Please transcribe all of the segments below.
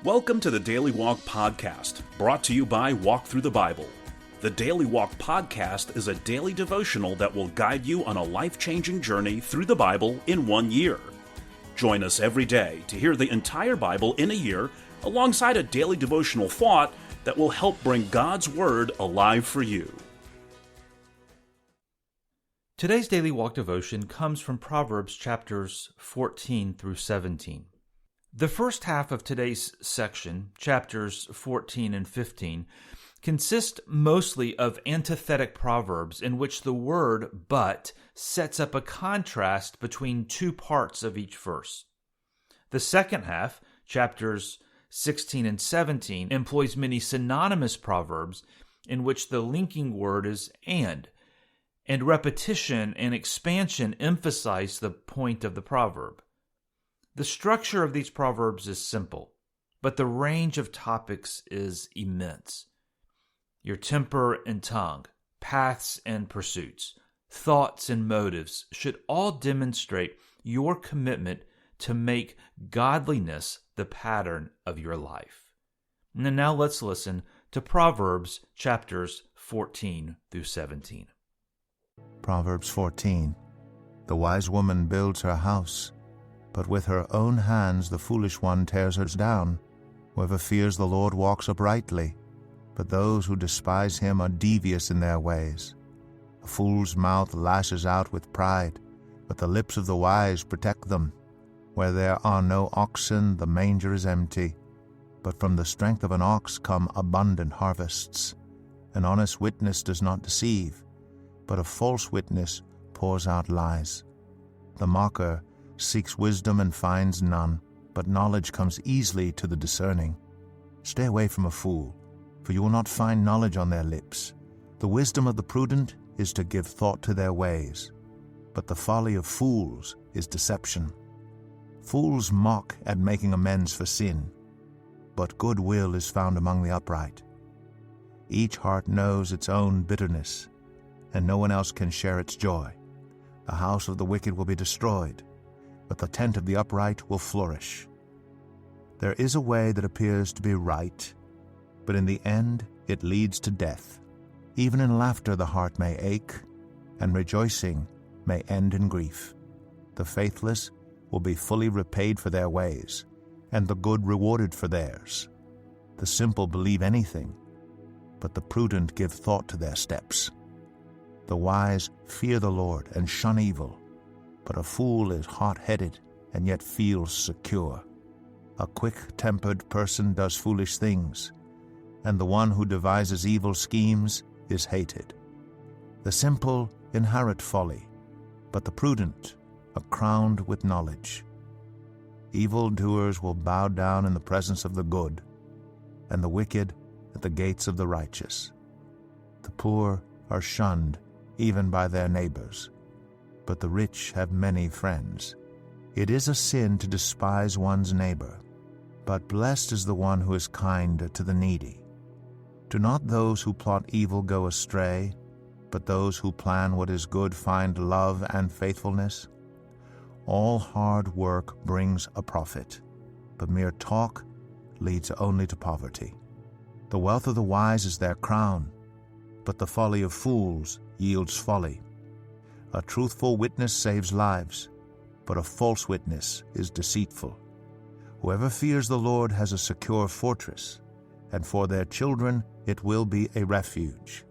Welcome to the Daily Walk Podcast, brought to you by Walk Thru the Bible. The Daily Walk Podcast is a daily devotional that will guide you on a life-changing journey through the Bible in 1 year. Join us every day to hear the entire Bible in a year, alongside a daily devotional thought that will help bring God's Word alive for you. Today's Daily Walk devotion comes from Proverbs chapters 14 through 17. The first half of today's section, chapters 14 and 15, consist mostly of antithetic proverbs in which the word but sets up a contrast between two parts of each verse. The second half, chapters 16 and 17, employs many synonymous proverbs in which the linking word is and repetition and expansion emphasize the point of the proverb. The structure of these proverbs is simple, but the range of topics is immense. Your temper and tongue, paths and pursuits, thoughts and motives should all demonstrate your commitment to make godliness the pattern of your life. And now let's listen to Proverbs chapters 14 through 17. Proverbs 14. The wise woman builds her house, but with her own hands the foolish one tears hers down. Whoever fears the Lord walks uprightly, but those who despise him are devious in their ways. A fool's mouth lashes out with pride, but the lips of the wise protect them. Where there are no oxen, the manger is empty, but from the strength of an ox come abundant harvests. An honest witness does not deceive, but a false witness pours out lies. The mocker seeks wisdom and finds none, but knowledge comes easily to the discerning. Stay away from a fool, for you will not find knowledge on their lips. The wisdom of the prudent is to give thought to their ways, but the folly of fools is deception. Fools mock at making amends for sin, but good will is found among the upright. Each heart knows its own bitterness, and no one else can share its joy. The house of the wicked will be destroyed, but the tent of the upright will flourish. There is a way that appears to be right, but in the end it leads to death. Even in laughter the heart may ache, and rejoicing may end in grief. The faithless will be fully repaid for their ways, and the good rewarded for theirs. The simple believe anything, but the prudent give thought to their steps. The wise fear the Lord and shun evil, but a fool is hot-headed and yet feels secure. A quick-tempered person does foolish things, and the one who devises evil schemes is hated. The simple inherit folly, but the prudent are crowned with knowledge. Evildoers will bow down in the presence of the good, and the wicked at the gates of the righteous. The poor are shunned even by their neighbors, but the rich have many friends. It is a sin to despise one's neighbor, but blessed is the one who is kind to the needy. Do not those who plot evil go astray, but those who plan what is good find love and faithfulness? All hard work brings a profit, but mere talk leads only to poverty. The wealth of the wise is their crown, but the folly of fools yields folly. A truthful witness saves lives, but a false witness is deceitful. Whoever fears the Lord has a secure fortress, and for their children it will be a refuge.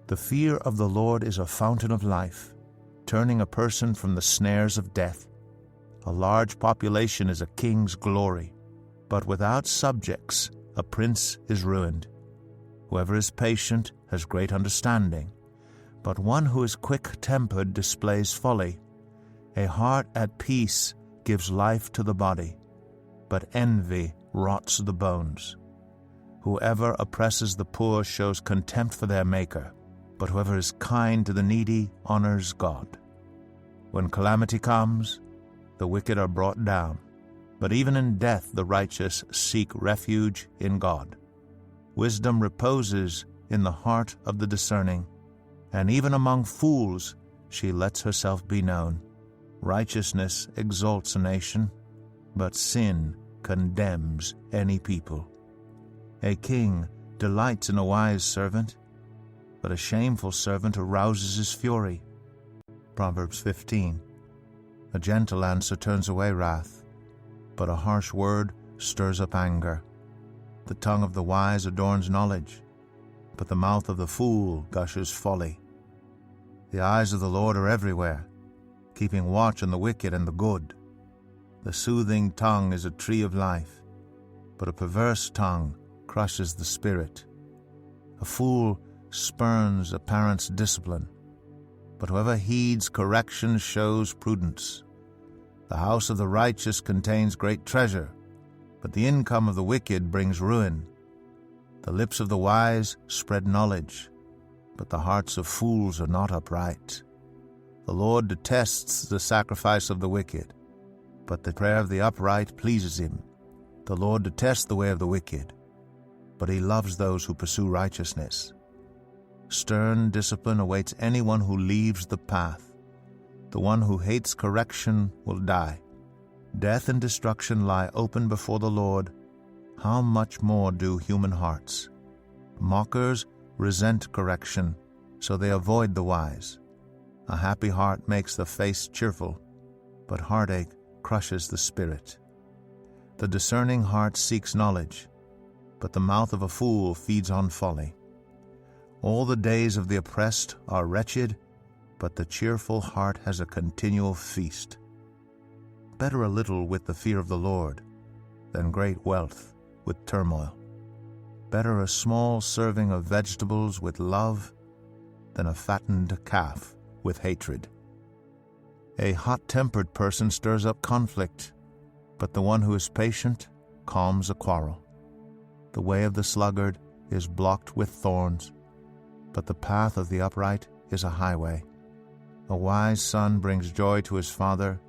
The fear of the Lord is a fountain of life, turning a person from the snares of death. A large population is a king's glory, but without subjects a prince is ruined. Whoever is patient has great understanding, but one who is quick-tempered displays folly. A heart at peace gives life to the body, but envy rots the bones. Whoever oppresses the poor shows contempt for their Maker, but whoever is kind to the needy honors God. When calamity comes, the wicked are brought down, but even in death the righteous seek refuge in God. Wisdom reposes in the heart of the discerning, and even among fools she lets herself be known. Righteousness exalts a nation, but sin condemns any people. A king delights in a wise servant, but a shameful servant arouses his fury. Proverbs 15. A gentle answer turns away wrath, but a harsh word stirs up anger. The tongue of the wise adorns knowledge, but the mouth of the fool gushes folly. The eyes of the Lord are everywhere, keeping watch on the wicked and the good. The soothing tongue is a tree of life, but a perverse tongue crushes the spirit. A fool spurns a parent's discipline, but whoever heeds correction shows prudence. The house of the righteous contains great treasure, but the income of the wicked brings ruin. The lips of the wise spread knowledge, but the hearts of fools are not upright. The Lord detests the sacrifice of the wicked, but the prayer of the upright pleases him. The Lord detests the way of the wicked, but he loves those who pursue righteousness. Stern discipline awaits anyone who leaves the path. The one who hates correction will die. Death and destruction lie open before the Lord. How much more do human hearts? Mockers resent correction, so they avoid the wise. A happy heart makes the face cheerful, but heartache crushes the spirit. The discerning heart seeks knowledge, but the mouth of a fool feeds on folly. All the days of the oppressed are wretched, but the cheerful heart has a continual feast. Better a little with the fear of the Lord than great wealth with turmoil. Better a small serving of vegetables with love than a fattened calf with hatred. A hot-tempered person stirs up conflict, but the one who is patient calms a quarrel. The way of the sluggard is blocked with thorns, but the path of the upright is a highway. A wise son brings joy to his father,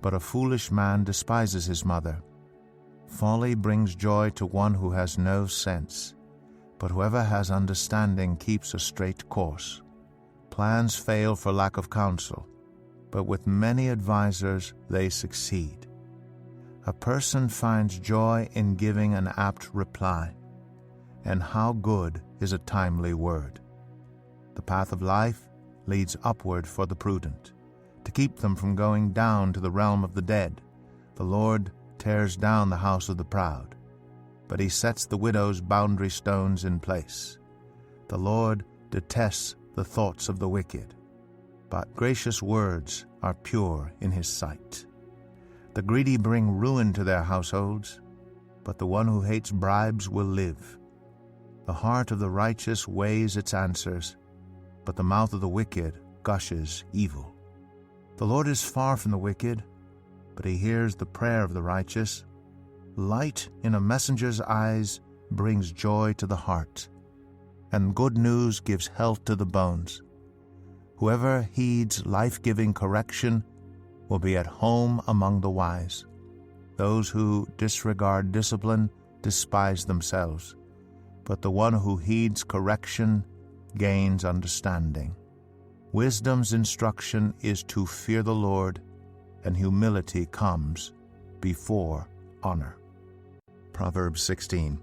but a foolish man despises his mother. Folly brings joy to one who has no sense, but whoever has understanding keeps a straight course. Plans fail for lack of counsel, but with many advisers they succeed. A person finds joy in giving an apt reply, and how good is a timely word. The path of life leads upward for the prudent, to keep them from going down to the realm of the dead. The Lord tears down the house of the proud, but he sets the widow's boundary stones in place. The Lord detests the thoughts of the wicked, but gracious words are pure in his sight. The greedy bring ruin to their households, but the one who hates bribes will live. The heart of the righteous weighs its answers, but the mouth of the wicked gushes evil. The Lord is far from the wicked, but he hears the prayer of the righteous. Light in a messenger's eyes brings joy to the heart, and good news gives health to the bones. Whoever heeds life-giving correction will be at home among the wise. Those who disregard discipline despise themselves, but the one who heeds correction gains understanding. Wisdom's instruction is to fear the Lord, and humility comes before honor. Proverbs 16.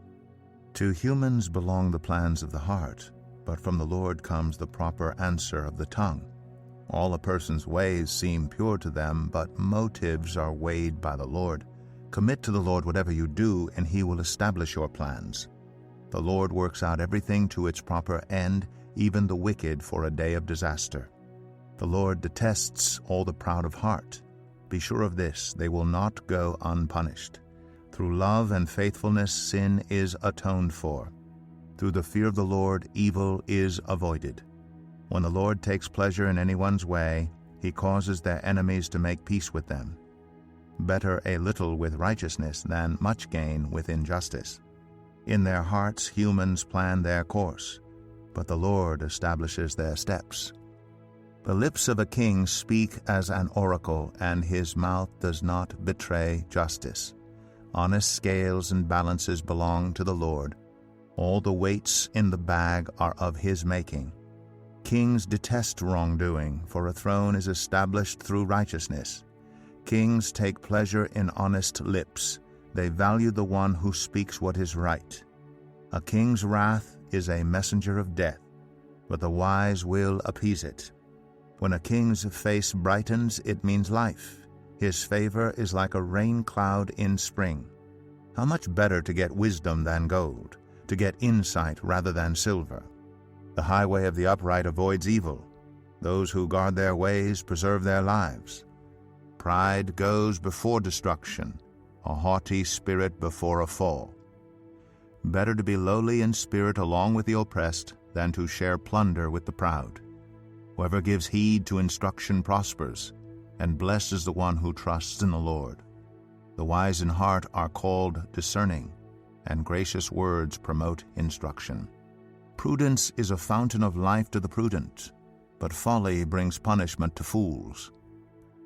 To humans belong the plans of the heart, but from the Lord comes the proper answer of the tongue. All a person's ways seem pure to them, but motives are weighed by the Lord. Commit to the Lord whatever you do, and he will establish your plans. The Lord works out everything to its proper end, even the wicked for a day of disaster. The Lord detests all the proud of heart. Be sure of this, they will not go unpunished. Through love and faithfulness, sin is atoned for. Through the fear of the Lord, evil is avoided. When the Lord takes pleasure in anyone's way, he causes their enemies to make peace with them. Better a little with righteousness than much gain with injustice. In their hearts humans plan their course, but the Lord establishes their steps. The lips of a king speak as an oracle, and his mouth does not betray justice. Honest scales and balances belong to the Lord. All the weights in the bag are of his making. Kings detest wrongdoing, for a throne is established through righteousness. Kings take pleasure in honest lips, They value the one who speaks what is right. A king's wrath is a messenger of death, but the wise will appease it. When a king's face brightens, it means life. His favor is like a rain cloud in spring. How much better to get wisdom than gold, to get insight rather than silver. The highway of the upright avoids evil. Those who guard their ways preserve their lives. Pride goes before destruction, a haughty spirit before a fall. Better to be lowly in spirit along with the oppressed than to share plunder with the proud. Whoever gives heed to instruction prospers, and blesses the one who trusts in the Lord. The wise in heart are called discerning, and gracious words promote instruction. Prudence is a fountain of life to the prudent, but folly brings punishment to fools.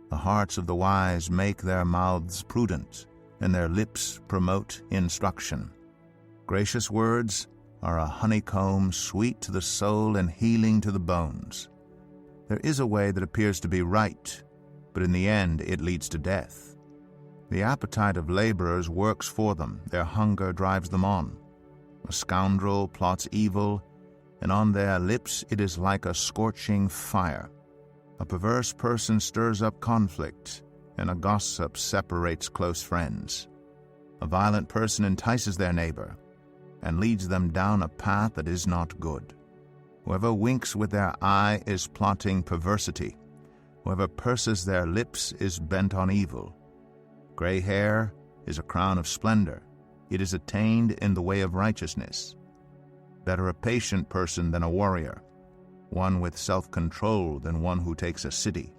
The hearts of the wise make their mouths prudent, and their lips promote instruction. Gracious words are a honeycomb, sweet to the soul and healing to the bones. There is a way that appears to be right, but in the end it leads to death. The appetite of laborers works for them, their hunger drives them on. A scoundrel plots evil, and on their lips it is like a scorching fire. A perverse person stirs up conflict, and a gossip separates close friends. A violent person entices their neighbor, and leads them down a path that is not good. Whoever winks with their eye is plotting perversity. Whoever purses their lips is bent on evil. Gray hair is a crown of splendor. It is attained in the way of righteousness. Better a patient person than a warrior, one with self-control than one who takes a city.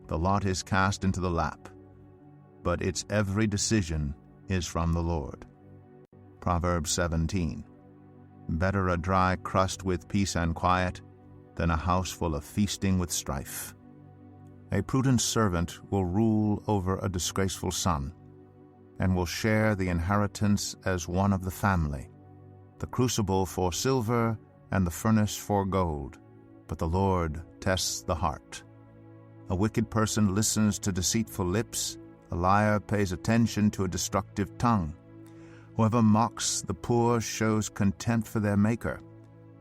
The lot is cast into the lap, but its every decision is from the Lord. Proverbs 17. Better a dry crust with peace and quiet than a house full of feasting with strife. A prudent servant will rule over a disgraceful son, and will share the inheritance as one of the family. The crucible for silver and the furnace for gold, but the Lord tests the heart. A wicked person listens to deceitful lips, a liar pays attention to a destructive tongue. Whoever mocks the poor shows contempt for their Maker.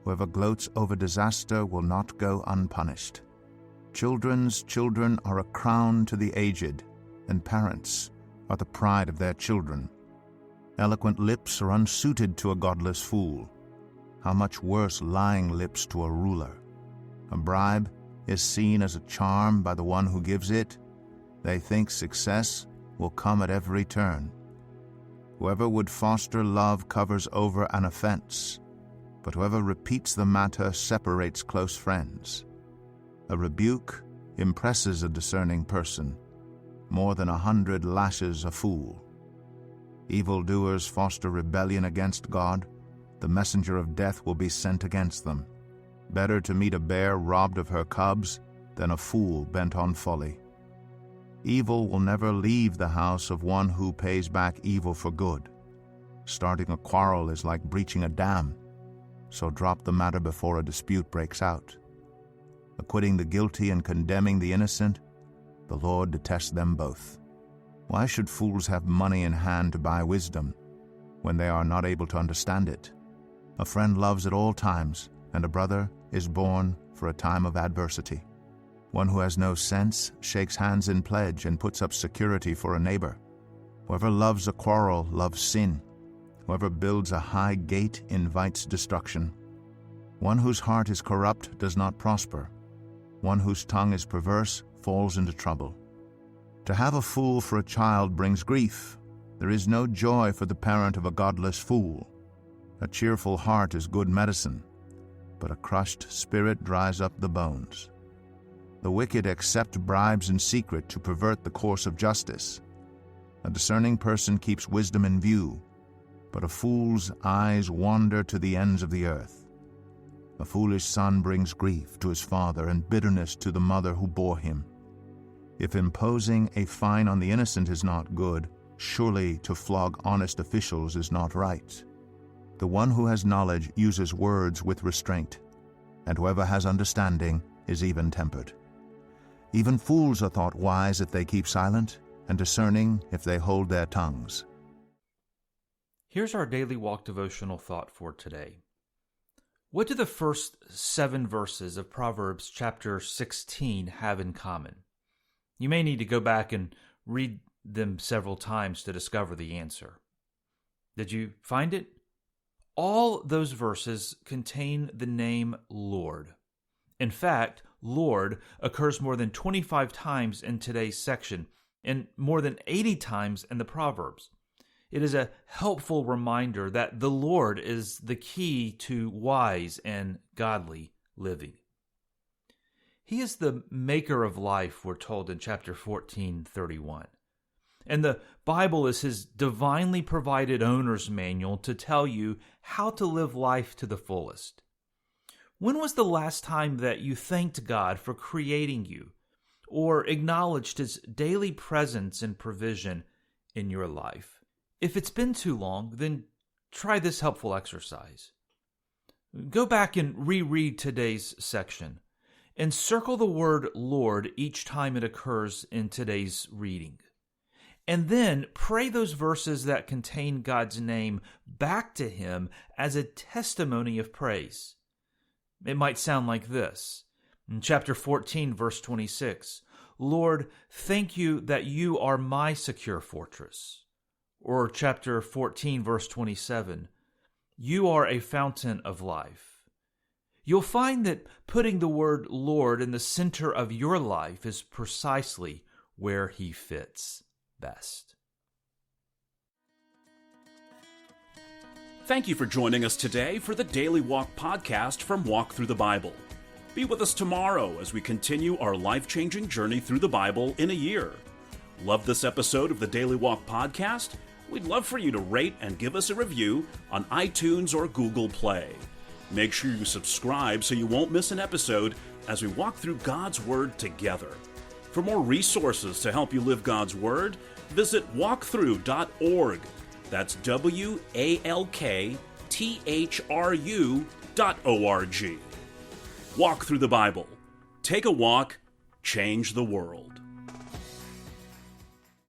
Whoever gloats over disaster will not go unpunished. Children's children are a crown to the aged, and parents are the pride of their children. Eloquent lips are unsuited to a godless fool. How much worse lying lips to a ruler. A bribe is seen as a charm by the one who gives it. They think success will come at every turn. Whoever would foster love covers over an offense, but whoever repeats the matter separates close friends. A rebuke impresses a discerning person. More than 100 lashes a fool. Evildoers foster rebellion against God. The messenger of death will be sent against them. Better to meet a bear robbed of her cubs than a fool bent on folly. Evil will never leave the house of one who pays back evil for good. Starting a quarrel is like breaching a dam, so drop the matter before a dispute breaks out. Acquitting the guilty and condemning the innocent, the Lord detests them both. Why should fools have money in hand to buy wisdom, when they are not able to understand it? A friend loves at all times, and a brother is born for a time of adversity. One who has no sense shakes hands in pledge and puts up security for a neighbor. Whoever loves a quarrel loves sin. Whoever builds a high gate invites destruction. One whose heart is corrupt does not prosper. One whose tongue is perverse falls into trouble. To have a fool for a child brings grief. There is no joy for the parent of a godless fool. A cheerful heart is good medicine, but a crushed spirit dries up the bones. The wicked accept bribes in secret to pervert the course of justice. A discerning person keeps wisdom in view, but a fool's eyes wander to the ends of the earth. A foolish son brings grief to his father and bitterness to the mother who bore him. If imposing a fine on the innocent is not good, surely to flog honest officials is not right. The one who has knowledge uses words with restraint, and whoever has understanding is even-tempered. Even fools are thought wise if they keep silent, and discerning if they hold their tongues. Here's our Daily Walk devotional thought for today. What do the first 7 verses of Proverbs chapter 16 have in common? You may need to go back and read them several times to discover the answer. Did you find it? All those verses contain the name Lord. In fact, Lord occurs more than 25 times in today's section and more than 80 times in the Proverbs. It is a helpful reminder that the Lord is the key to wise and godly living. He is the maker of life, we're told in chapter 14:31. And the Bible is His divinely provided owner's manual to tell you how to live life to the fullest. When was the last time that you thanked God for creating you or acknowledged His daily presence and provision in your life? If it's been too long, then try this helpful exercise. Go back and reread today's section and circle the word Lord each time it occurs in today's reading. And then pray those verses that contain God's name back to Him as a testimony of praise. It might sound like this. In chapter 14, verse 26, Lord, thank you that you are my secure fortress. Or chapter 14, verse 27, you are a fountain of life. You'll find that putting the word Lord in the center of your life is precisely where He fits best. Thank you for joining us today for the Daily Walk podcast from Walk Thru the Bible. Be with us tomorrow as we continue our life-changing journey through the Bible in a year. Love this episode of the Daily Walk podcast? We'd love for you to rate and give us a review on iTunes or Google Play. Make sure you subscribe so you won't miss an episode as we walk through God's Word together. For more resources to help you live God's Word, visit walkthru.org. That's WALKTHRU.org. Walk through the Bible. Take a walk, change the world.